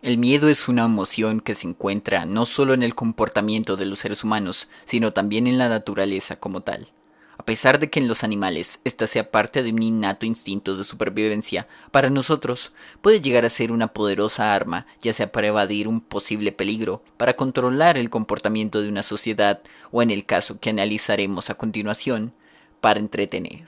El miedo es una emoción que se encuentra no solo en el comportamiento de los seres humanos, sino también en la naturaleza como tal. A pesar de que en los animales esta sea parte de un innato instinto de supervivencia, para nosotros puede llegar a ser una poderosa arma, ya sea para evadir un posible peligro, para controlar el comportamiento de una sociedad o en el caso que analizaremos a continuación, para entretener.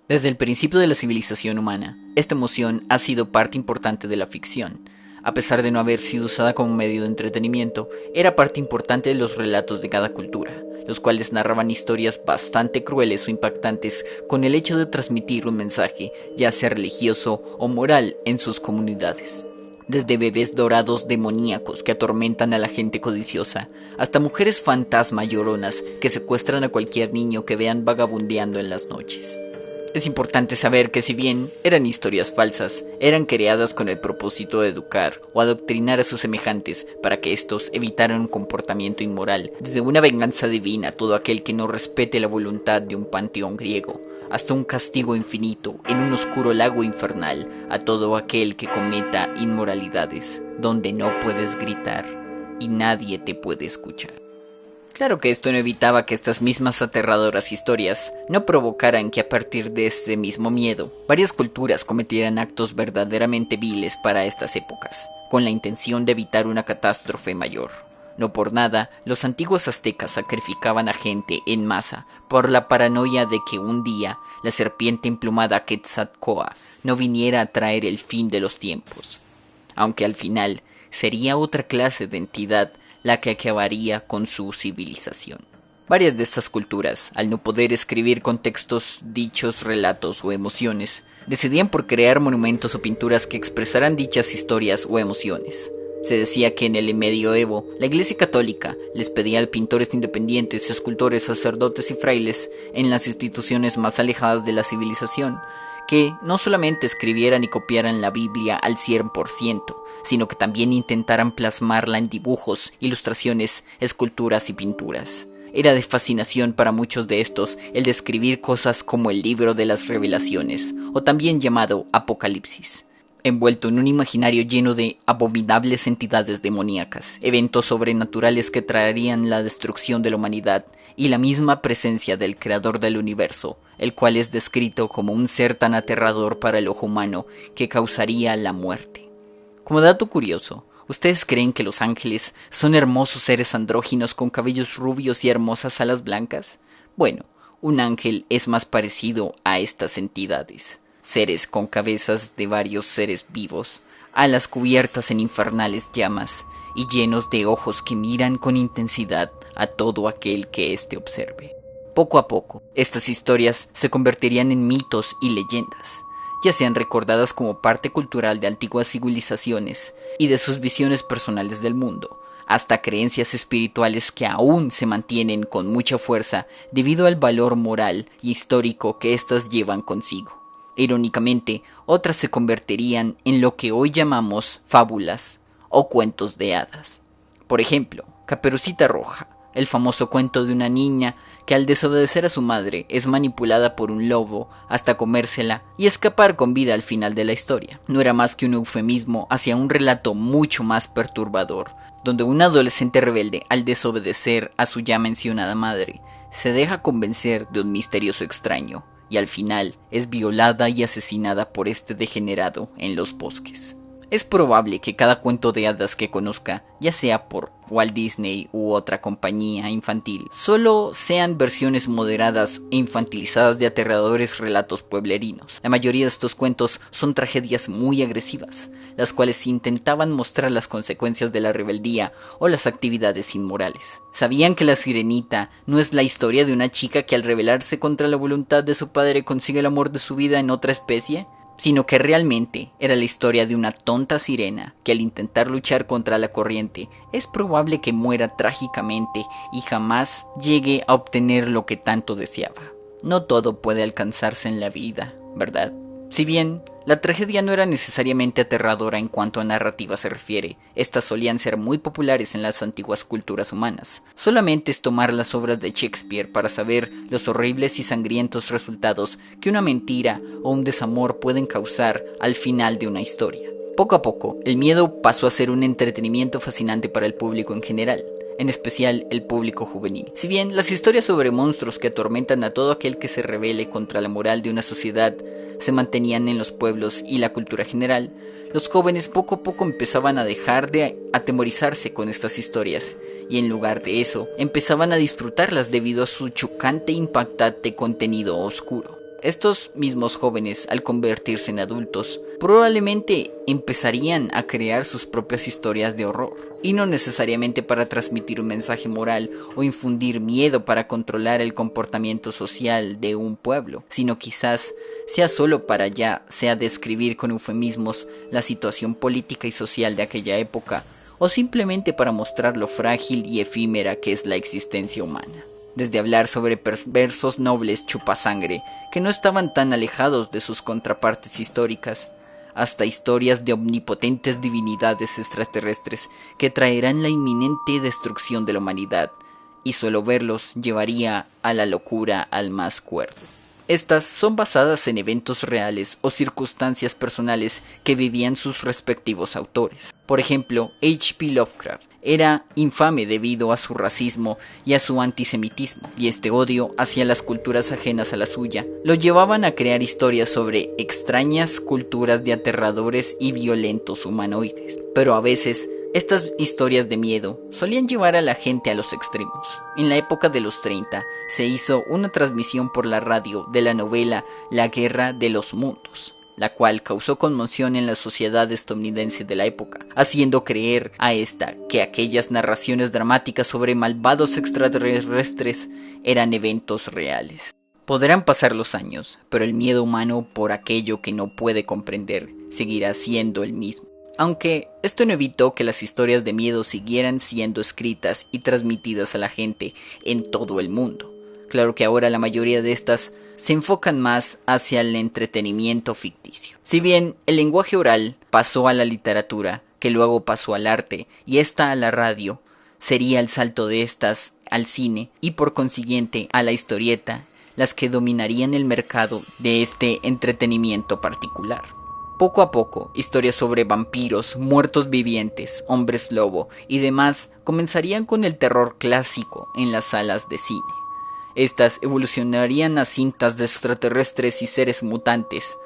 Desde el principio de la civilización humana, esta emoción ha sido parte importante de la ficción. A pesar de no haber sido usada como medio de entretenimiento, era parte importante de los relatos de cada cultura, los cuales narraban historias bastante crueles o impactantes con el hecho de transmitir un mensaje, ya sea religioso o moral, en sus comunidades. Desde bebés dorados demoníacos que atormentan a la gente codiciosa, hasta mujeres fantasma lloronas que secuestran a cualquier niño que vean vagabundeando en las noches. Es importante saber que si bien eran historias falsas, eran creadas con el propósito de educar o adoctrinar a sus semejantes para que estos evitaran un comportamiento inmoral, desde una venganza divina a todo aquel que no respete la voluntad de un panteón griego, hasta un castigo infinito en un oscuro lago infernal a todo aquel que cometa inmoralidades, donde no puedes gritar y nadie te puede escuchar. Claro que esto no evitaba que estas mismas aterradoras historias no provocaran que a partir de ese mismo miedo, varias culturas cometieran actos verdaderamente viles para estas épocas, con la intención de evitar una catástrofe mayor. No por nada, los antiguos aztecas sacrificaban a gente en masa por la paranoia de que un día la serpiente emplumada Quetzalcóatl no viniera a traer el fin de los tiempos. Aunque al final sería otra clase de entidad la que acabaría con su civilización. Varias de estas culturas, al no poder escribir con textos dichos relatos o emociones, decidían por crear monumentos o pinturas que expresaran dichas historias o emociones. Se decía que en el medioevo, la Iglesia Católica les pedía a pintores independientes, escultores, sacerdotes y frailes en las instituciones más alejadas de la civilización, que no solamente escribieran y copiaran la Biblia al 100%, sino que también intentaran plasmarla en dibujos, ilustraciones, esculturas y pinturas. Era de fascinación para muchos de estos el describir cosas como el libro de las revelaciones, o también llamado Apocalipsis, envuelto en un imaginario lleno de abominables entidades demoníacas, eventos sobrenaturales que traerían la destrucción de la humanidad y la misma presencia del creador del universo, el cual es descrito como un ser tan aterrador para el ojo humano que causaría la muerte. Como dato curioso, ¿ustedes creen que los ángeles son hermosos seres andróginos con cabellos rubios y hermosas alas blancas? Bueno, un ángel es más parecido a estas entidades. Seres con cabezas de varios seres vivos, alas cubiertas en infernales llamas y llenos de ojos que miran con intensidad a todo aquel que éste observe. Poco a poco, estas historias se convertirían en mitos y leyendas, ya sean recordadas como parte cultural de antiguas civilizaciones y de sus visiones personales del mundo, hasta creencias espirituales que aún se mantienen con mucha fuerza debido al valor moral y histórico que éstas llevan consigo. Irónicamente, otras se convertirían en lo que hoy llamamos fábulas o cuentos de hadas. Por ejemplo, Caperucita Roja, el famoso cuento de una niña que al desobedecer a su madre es manipulada por un lobo hasta comérsela y escapar con vida al final de la historia. No era más que un eufemismo hacia un relato mucho más perturbador, donde un adolescente rebelde, al desobedecer a su ya mencionada madre, se deja convencer de un misterioso extraño y al final es violada y asesinada por este degenerado en los bosques. Es probable que cada cuento de hadas que conozca, ya sea por Walt Disney u otra compañía infantil, solo sean versiones moderadas e infantilizadas de aterradores relatos pueblerinos. La mayoría de estos cuentos son tragedias muy agresivas, las cuales intentaban mostrar las consecuencias de la rebeldía o las actividades inmorales. ¿Sabían que La Sirenita no es la historia de una chica que al rebelarse contra la voluntad de su padre consigue el amor de su vida en otra especie? Sino que realmente era la historia de una tonta sirena que al intentar luchar contra la corriente es probable que muera trágicamente y jamás llegue a obtener lo que tanto deseaba. No todo puede alcanzarse en la vida, ¿verdad? Si bien La tragedia no era necesariamente aterradora en cuanto a narrativa se refiere, estas solían ser muy populares en las antiguas culturas humanas. Solamente es tomar las obras de Shakespeare para saber los horribles y sangrientos resultados que una mentira o un desamor pueden causar al final de una historia. Poco a poco, el miedo pasó a ser un entretenimiento fascinante para el público en general, en especial el público juvenil. Si bien las historias sobre monstruos que atormentan a todo aquel que se rebele contra la moral de una sociedad se mantenían en los pueblos y la cultura general, los jóvenes poco a poco empezaban a dejar de atemorizarse con estas historias, y en lugar de eso, empezaban a disfrutarlas debido a su chocante e impactante contenido oscuro. Estos mismos jóvenes, al convertirse en adultos, probablemente empezarían a crear sus propias historias de horror, y no necesariamente para transmitir un mensaje moral o infundir miedo para controlar el comportamiento social de un pueblo, sino quizás sea solo para ya sea describir con eufemismos la situación política y social de aquella época, o simplemente para mostrar lo frágil y efímera que es la existencia humana. Desde hablar sobre perversos nobles chupasangre que no estaban tan alejados de sus contrapartes históricas, hasta historias de omnipotentes divinidades extraterrestres que traerán la inminente destrucción de la humanidad, y solo verlos llevaría a la locura al más cuerdo. Estas son basadas en eventos reales o circunstancias personales que vivían sus respectivos autores. Por ejemplo, H.P. Lovecraft era infame debido a su racismo y a su antisemitismo, y este odio hacia las culturas ajenas a la suya lo llevaban a crear historias sobre extrañas culturas de aterradores y violentos humanoides. Pero a veces, estas historias de miedo solían llevar a la gente a los extremos. En la época de los 30 se hizo una transmisión por la radio de la novela La Guerra de los Mundos, la cual causó conmoción en la sociedad estadounidense de la época, haciendo creer a esta que aquellas narraciones dramáticas sobre malvados extraterrestres eran eventos reales. Podrán pasar los años, pero el miedo humano por aquello que no puede comprender seguirá siendo el mismo. Aunque esto no evitó que las historias de miedo siguieran siendo escritas y transmitidas a la gente en todo el mundo. Claro que ahora la mayoría de estas se enfocan más hacia el entretenimiento ficticio. Si bien el lenguaje oral pasó a la literatura, que luego pasó al arte y esta a la radio, sería el salto de estas al cine y por consiguiente a la historieta, las que dominarían el mercado de este entretenimiento particular. Poco a poco, historias sobre vampiros, muertos vivientes, hombres lobo y demás comenzarían con el terror clásico en las salas de cine. Estas evolucionarían a cintas de extraterrestres y seres mutantes,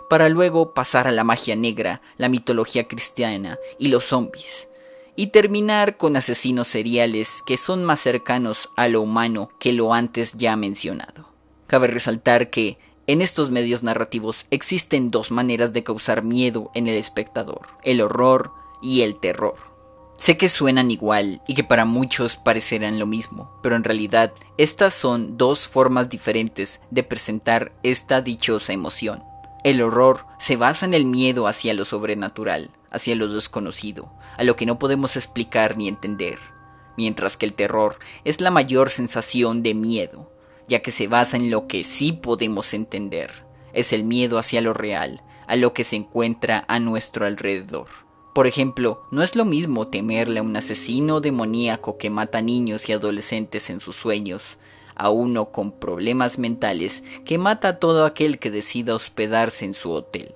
para luego pasar a la magia negra, la mitología cristiana y los zombies, y terminar con asesinos seriales que son más cercanos a lo humano que lo antes ya mencionado. Cabe resaltar que en estos medios narrativos existen dos maneras de causar miedo en el espectador, el horror y el terror. Sé que suenan igual y que para muchos parecerán lo mismo, pero en realidad estas son dos formas diferentes de presentar esta dichosa emoción. El horror se basa en el miedo hacia lo sobrenatural, hacia lo desconocido, a lo que no podemos explicar ni entender, mientras que el terror es la mayor sensación de miedo, ya que se basa en lo que sí podemos entender. Es el miedo hacia lo real, a lo que se encuentra a nuestro alrededor. Por ejemplo, no es lo mismo temerle a un asesino demoníaco que mata niños y adolescentes en sus sueños, a uno con problemas mentales que mata a todo aquel que decida hospedarse en su hotel.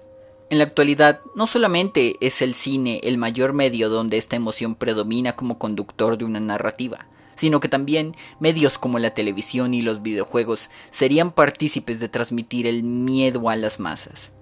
En la actualidad, no solamente es el cine el mayor medio donde esta emoción predomina como conductor de una narrativa, sino que también medios como la televisión y los videojuegos serían partícipes de transmitir el miedo a las masas.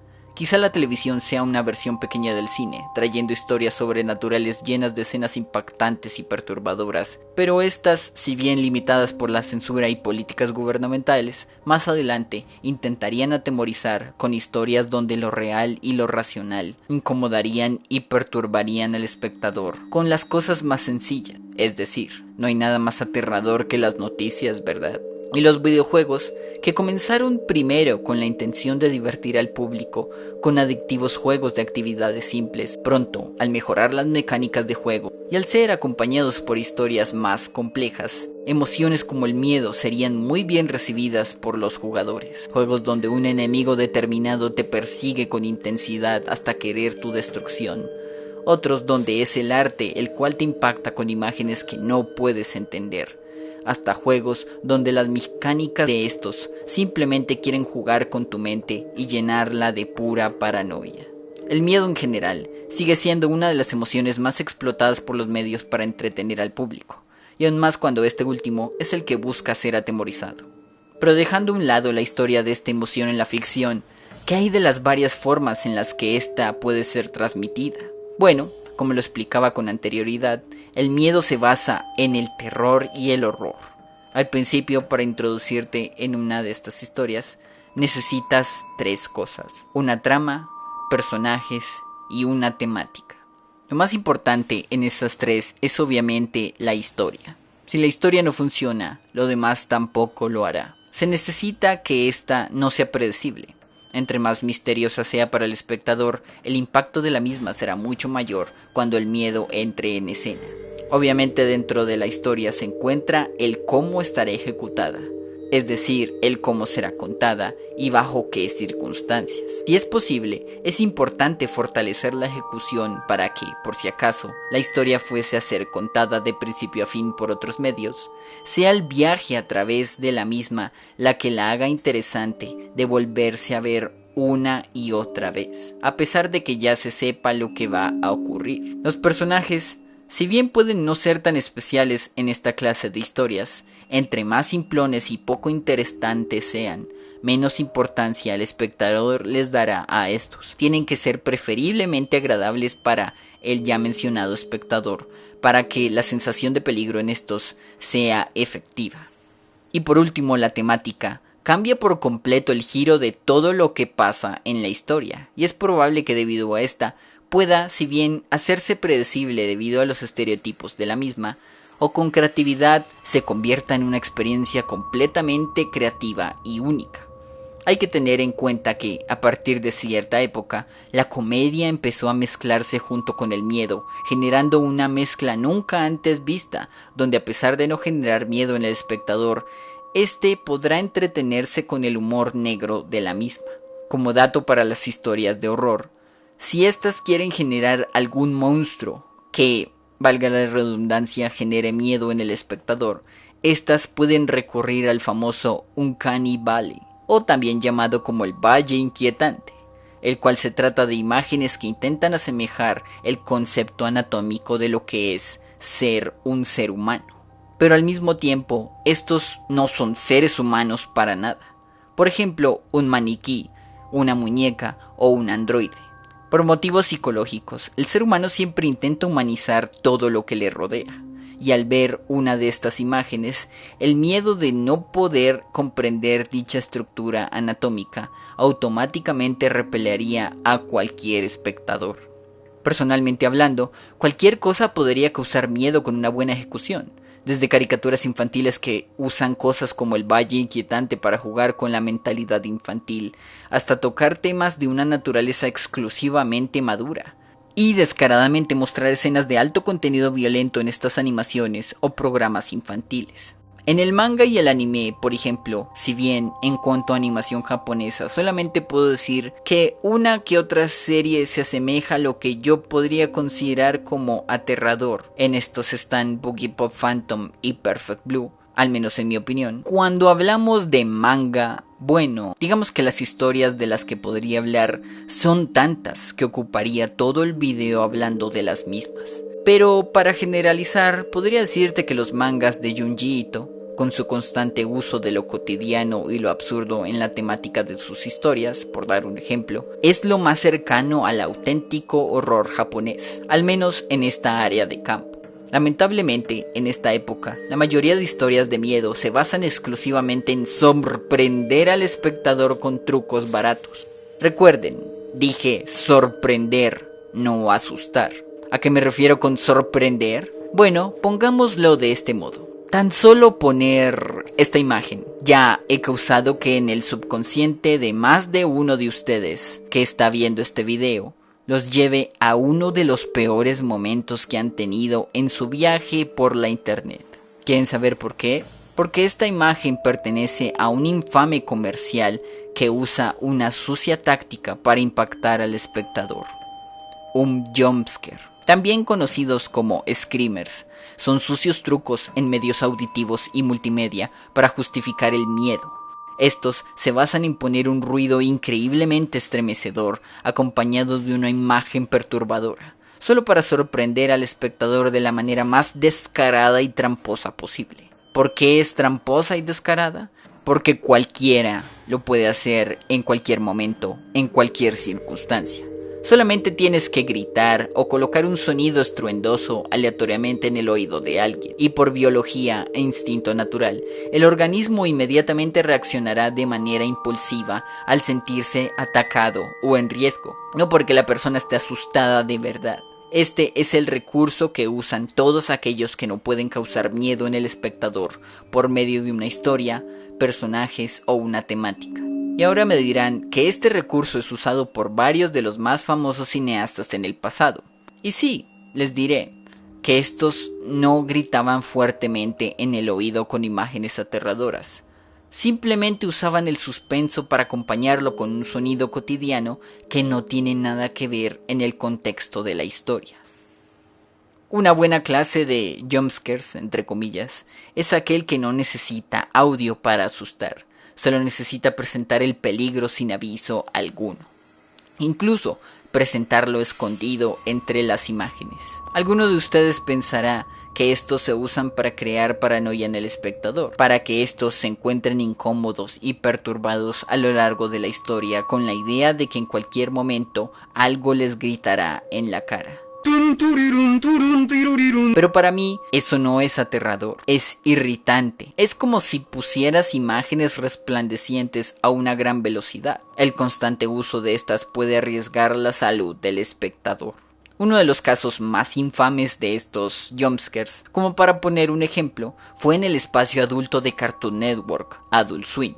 Quizá la televisión sea una versión pequeña del cine, trayendo historias sobrenaturales llenas de escenas impactantes y perturbadoras, pero estas, si bien limitadas por la censura y políticas gubernamentales, más adelante intentarían atemorizar con historias donde lo real y lo racional incomodarían y perturbarían al espectador con las cosas más sencillas. Es decir, no hay nada más aterrador que las noticias, ¿verdad? Y los videojuegos, que comenzaron primero con la intención de divertir al público con adictivos juegos de actividades simples, pronto, al mejorar las mecánicas de juego y al ser acompañados por historias más complejas, emociones como el miedo serían muy bien recibidas por los jugadores. Juegos donde un enemigo determinado te persigue con intensidad hasta querer tu destrucción. Otros donde es el arte el cual te impacta con imágenes que no puedes entender. Hasta juegos donde las mecánicas de estos simplemente quieren jugar con tu mente y llenarla de pura paranoia. El miedo en general sigue siendo una de las emociones más explotadas por los medios para entretener al público, y aún más cuando este último es el que busca ser atemorizado. Pero dejando a un lado la historia de esta emoción en la ficción, ¿qué hay de las varias formas en las que ésta puede ser transmitida? Bueno, como lo explicaba con anterioridad, el miedo se basa en el terror y el horror. Al principio, para introducirte en una de estas historias, necesitas 3 cosas: una trama, personajes y una temática. Lo más importante en estas 3 es obviamente la historia. Si la historia no funciona, lo demás tampoco lo hará. Se necesita que ésta no sea predecible. Entre más misteriosa sea para el espectador, el impacto de la misma será mucho mayor cuando el miedo entre en escena. Obviamente dentro de la historia se encuentra el cómo estará ejecutada, es decir, el cómo será contada y bajo qué circunstancias. Si es posible, es importante fortalecer la ejecución para que, por si acaso, la historia fuese a ser contada de principio a fin por otros medios, sea el viaje a través de la misma la que la haga interesante de volverse a ver una y otra vez, a pesar de que ya se sepa lo que va a ocurrir. Los personajes, si bien pueden no ser tan especiales en esta clase de historias, entre más simplones y poco interesantes sean, menos importancia el espectador les dará a estos. Tienen que ser preferiblemente agradables para el ya mencionado espectador, para que la sensación de peligro en estos sea efectiva. Y por último, la temática. Cambia por completo el giro de todo lo que pasa en la historia, y es probable que debido a esta pueda, si bien hacerse predecible debido a los estereotipos de la misma, o con creatividad se convierta en una experiencia completamente creativa y única. Hay que tener en cuenta que, a partir de cierta época, la comedia empezó a mezclarse junto con el miedo, generando una mezcla nunca antes vista, donde a pesar de no generar miedo en el espectador, este podrá entretenerse con el humor negro de la misma. Como dato para las historias de horror, si estas quieren generar algún monstruo que, valga la redundancia, genere miedo en el espectador, estas pueden recurrir al famoso Uncanny Valley, o también llamado como el Valle Inquietante, el cual se trata de imágenes que intentan asemejar el concepto anatómico de lo que es ser un ser humano. Pero al mismo tiempo, estos no son seres humanos para nada. Por ejemplo, un maniquí, una muñeca o un androide. Por motivos psicológicos, el ser humano siempre intenta humanizar todo lo que le rodea. Y al ver una de estas imágenes, el miedo de no poder comprender dicha estructura anatómica automáticamente repelería a cualquier espectador. Personalmente hablando, cualquier cosa podría causar miedo con una buena ejecución. Desde caricaturas infantiles que usan cosas como el Valle Inquietante para jugar con la mentalidad infantil, hasta tocar temas de una naturaleza exclusivamente madura, y descaradamente mostrar escenas de alto contenido violento en estas animaciones o programas infantiles. En el manga y el anime, por ejemplo, si bien en cuanto a animación japonesa solamente puedo decir que una que otra serie se asemeja a lo que yo podría considerar como aterrador, en estos están Boogie Pop Phantom y Perfect Blue, al menos en mi opinión. Cuando hablamos de manga, bueno, digamos que las historias de las que podría hablar son tantas que ocuparía todo el video hablando de las mismas. Pero para generalizar, podría decirte que los mangas de Junji Ito, con su constante uso de lo cotidiano y lo absurdo en la temática de sus historias, por dar un ejemplo, es lo más cercano al auténtico horror japonés, al menos en esta área de campo. Lamentablemente, en esta época, la mayoría de historias de miedo se basan exclusivamente en sorprender al espectador con trucos baratos. Recuerden, dije sorprender, no asustar. ¿A qué me refiero con sorprender? Bueno, pongámoslo de este modo. Tan solo poner esta imagen Ya he causado que en el subconsciente de más de uno de ustedes que está viendo este video los lleve a uno de los peores momentos que han tenido en su viaje por la internet. ¿Quieren saber por qué? Porque esta imagen pertenece a un infame comercial que usa una sucia táctica para impactar al espectador. Un jumpscare, también conocidos como screamers, son sucios trucos en medios auditivos y multimedia para justificar el miedo. Estos se basan en poner un ruido increíblemente estremecedor acompañado de una imagen perturbadora, solo para sorprender al espectador de la manera más descarada y tramposa posible. ¿Por qué es tramposa y descarada? Porque cualquiera lo puede hacer en cualquier momento, en cualquier circunstancia. Solamente tienes que gritar o colocar un sonido estruendoso aleatoriamente en el oído de alguien, y por biología e instinto natural, el organismo inmediatamente reaccionará de manera impulsiva al sentirse atacado o en riesgo, no porque la persona esté asustada de verdad. Este es el recurso que usan todos aquellos que no pueden causar miedo en el espectador por medio de una historia, personajes o una temática. Y ahora me dirán que este recurso es usado por varios de los más famosos cineastas en el pasado. Y sí, les diré que estos no gritaban fuertemente en el oído con imágenes aterradoras. Simplemente usaban el suspenso para acompañarlo con un sonido cotidiano que no tiene nada que ver en el contexto de la historia. Una buena clase de jumpscares, entre comillas, es aquel que no necesita audio para asustar. Solo necesita presentar el peligro sin aviso alguno. Incluso presentarlo escondido entre las imágenes. Alguno de ustedes pensará que estos se usan para crear paranoia en el espectador, para que estos se encuentren incómodos y perturbados a lo largo de la historia con la idea de que en cualquier momento algo les gritará en la cara. Pero para mí eso no es aterrador, es irritante. Es como si pusieras imágenes resplandecientes a una gran velocidad. El constante uso de estas puede arriesgar la salud del espectador. Uno de los casos más infames de estos jumpscares, como para poner un ejemplo, fue en el espacio adulto de Cartoon Network, Adult Swim,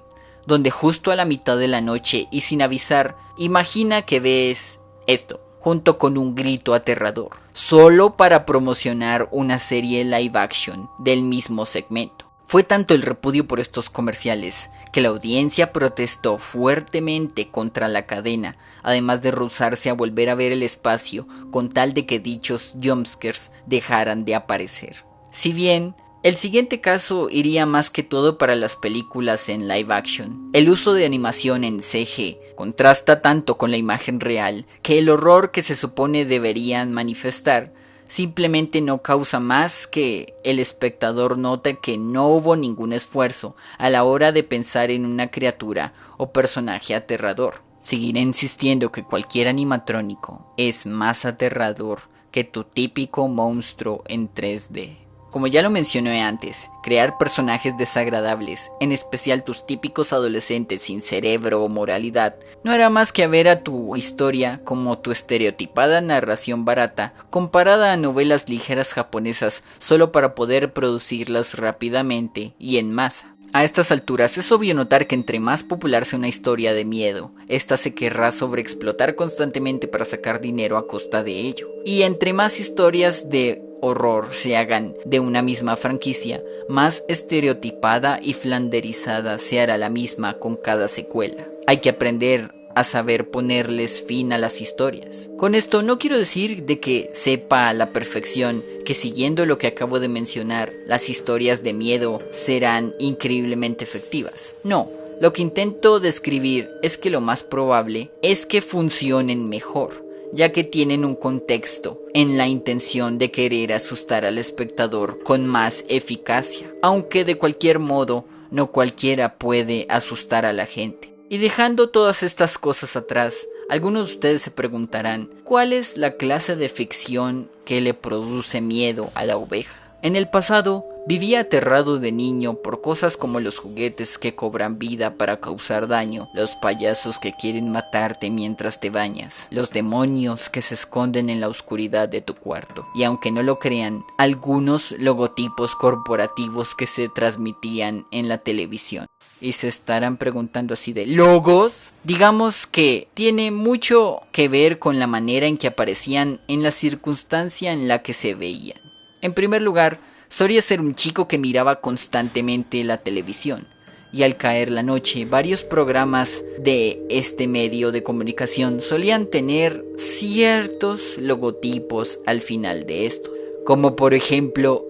donde justo a la mitad de la noche y sin avisar, imagina que ves esto, junto con un grito aterrador, solo para promocionar una serie live action del mismo segmento. Fue tanto el repudio por estos comerciales que la audiencia protestó fuertemente contra la cadena, además de rehusarse a volver a ver el espacio con tal de que dichos jumpscares dejaran de aparecer. Si bien el siguiente caso iría más que todo para las películas en live action, el uso de animación en CG contrasta tanto con la imagen real que el horror que se supone deberían manifestar simplemente no causa más que el espectador nota que no hubo ningún esfuerzo a la hora de pensar en una criatura o personaje aterrador. Seguiré insistiendo que cualquier animatrónico es más aterrador que tu típico monstruo en 3D. Como ya lo mencioné antes, crear personajes desagradables, en especial tus típicos adolescentes sin cerebro o moralidad, no hará más que ver a tu historia como tu estereotipada narración barata comparada a novelas ligeras japonesas solo para poder producirlas rápidamente y en masa. A estas alturas es obvio notar que entre más popular sea una historia de miedo, esta se querrá sobreexplotar constantemente para sacar dinero a costa de ello. Y entre más historias de horror se hagan de una misma franquicia, más estereotipada y flanderizada se hará la misma con cada secuela. Hay que aprender a saber ponerles fin a las historias. Con esto no quiero decir de que sepa a la perfección que siguiendo lo que acabo de mencionar, las historias de miedo serán increíblemente efectivas. No, lo que intento describir es que lo más probable es que funcionen mejor, ya que tienen un contexto en la intención de querer asustar al espectador con más eficacia, aunque de cualquier modo no cualquiera puede asustar a la gente. Y dejando todas estas cosas atrás, algunos de ustedes se preguntarán, ¿cuál es la clase de ficción que le produce miedo a la oveja? En el pasado, vivía aterrado de niño por cosas como los juguetes que cobran vida para causar daño, los payasos que quieren matarte mientras te bañas, los demonios que se esconden en la oscuridad de tu cuarto, y aunque no lo crean, algunos logotipos corporativos que se transmitían en la televisión. Y se estarán preguntando así de ¿logos? Digamos que tiene mucho que ver con la manera en que aparecían en la circunstancia en la que se veían. En primer lugar, solía ser un chico que miraba constantemente la televisión. Y al caer la noche, varios programas de este medio de comunicación solían tener ciertos logotipos al final de esto. Como por ejemplo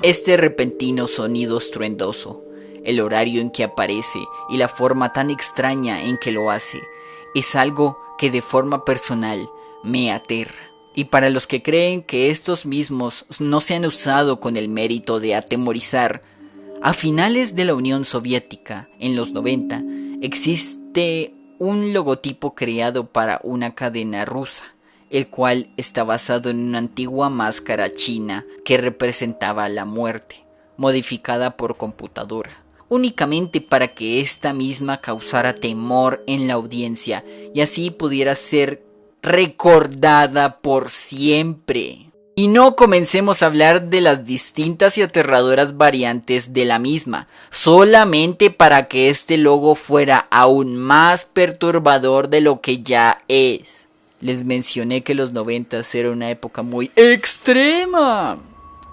este repentino sonido estruendoso, el horario en que aparece y la forma tan extraña en que lo hace, es algo que de forma personal me aterra. Y para los que creen que estos mismos no se han usado con el mérito de atemorizar, a finales de la Unión Soviética, en los 90, existe un logotipo creado para una cadena rusa, el cual está basado en una antigua máscara china que representaba la muerte, modificada por computadora, únicamente para que esta misma causara temor en la audiencia y así pudiera ser recordada por siempre. Y no comencemos a hablar de las distintas y aterradoras variantes de la misma, solamente para que este logo fuera aún más perturbador de lo que ya es. Les mencioné que los 90 era una época muy extrema.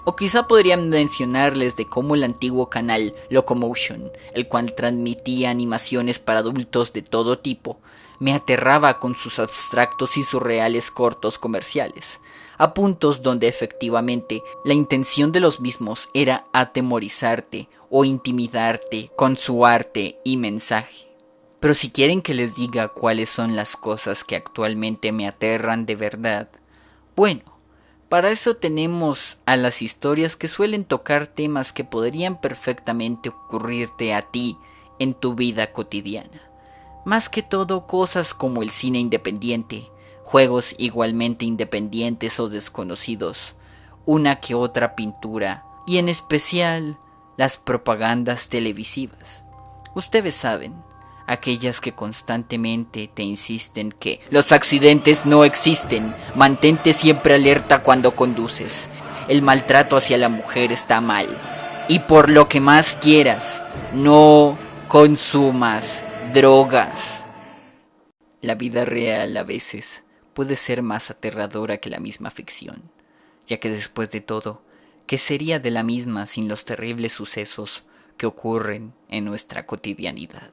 O quizá podrían mencionarles de cómo el antiguo canal Locomotion, el cual transmitía animaciones para adultos de todo tipo, me aterraba con sus abstractos y surreales cortos comerciales, a puntos donde efectivamente la intención de los mismos era atemorizarte o intimidarte con su arte y mensaje. Pero si quieren que les diga cuáles son las cosas que actualmente me aterran de verdad, bueno, para eso tenemos a las historias que suelen tocar temas que podrían perfectamente ocurrirte a ti en tu vida cotidiana. Más que todo cosas como el cine independiente, juegos igualmente independientes o desconocidos, una que otra pintura y en especial las propagandas televisivas. Ustedes saben, aquellas que constantemente te insisten que los accidentes no existen, mantente siempre alerta cuando conduces, el maltrato hacia la mujer está mal y por lo que más quieras, no consumas drogas. La vida real a veces puede ser más aterradora que la misma ficción, ya que después de todo, ¿qué sería de la misma sin los terribles sucesos que ocurren en nuestra cotidianidad?